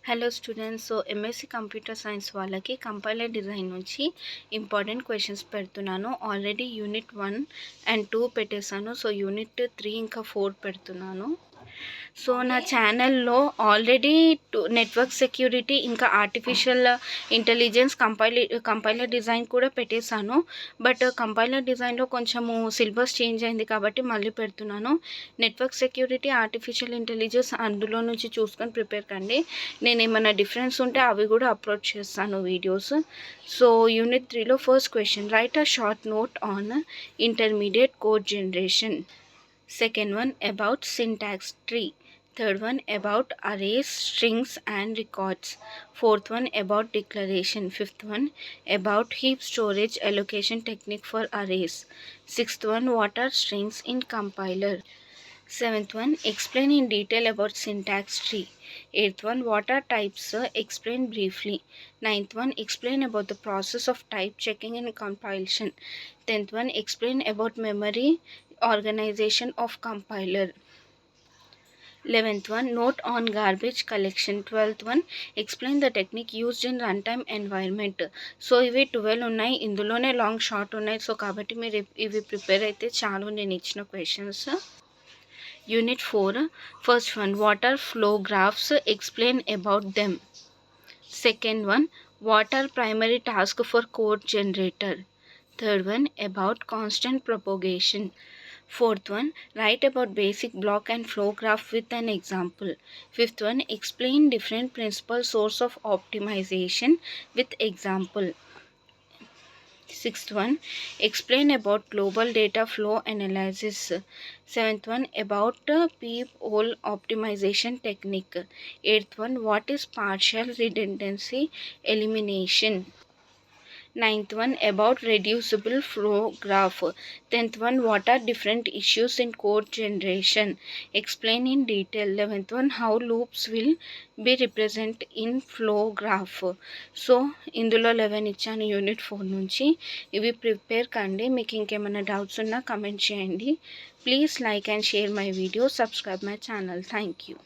Hello students. So MSc computer science వాళ్ళకి compiler design నుంచి important questions పెడుతున్నాను. Already unit 1 and 2 పెట్టేశాను. So unit 3 ఇంకా 4 పెడుతున్నాను. సో నా ఛానల్లో ఆల్రెడీ నెట్వర్క్ సెక్యూరిటీ ఇంకా ఆర్టిఫిషియల్ ఇంటెలిజెన్స్ కంపైలర్ డిజైన్ కూడా పెట్టేశాను. బట్ కంపైలర్ డిజైన్లో కొంచెము సిలబస్ చేంజ్ అయింది కాబట్టి మళ్ళీ పెడుతున్నాను. నెట్వర్క్ సెక్యూరిటీ, ఆర్టిఫిషియల్ ఇంటెలిజెన్స్ అందులో నుంచి చూసుకొని ప్రిపేర్ కండి. నేను ఏమైనా డిఫరెన్స్ ఉంటే అవి కూడా అప్లోడ్ చేస్తాను వీడియోస్. సో యూనిట్ 3లో first question, write a short note on intermediate code generation. Second one about syntax tree. Third one about arrays, strings and records. Fourth one about declaration. Fifth one about heap storage allocation technique for arrays. Sixth one, what are strings in compiler. Seventh one, explain in detail about syntax tree. Eighth one, what are types? Explain briefly. Ninth one, explain about the process of type checking and compilation. 10th one, explain about memory organization of compiler. 11th one, note on garbage collection. 12th one, explain the technique used in runtime environment. So ఇవి 12 ఉన్నాయి, ఇందులోనే long short ఉన్నాయి. So కాబట్టి మీరు ఇవి prepare అయితే చాలు నేను ఇచ్చిన questions. Unit 4 first one, water flow graphs, explain about them. Second one, what are primary tasks for code generator. Third one, about constant propagation. Fourth one, write about basic block and flow graph with an example. Fifth one, explain different principal source of optimization with example. Sixth one, explain about global data flow analysis. Seventh one, about peep-hole optimization technique. Eighth one, what is partial redundancy elimination. Ninth one, about reducible flow graph. 10th one, what are different issues in code generation. Explain in detail. 11th one, how loops will be represented in flow graph. So ఇందులో 11 ఇచ్చాను unit 4 నుంచి. ఇవి prepare కండి. మీకు ఇంకేమైనా doubts ఉన్నా comment చేయండి. Please like and share my video, subscribe my channel. Thank you.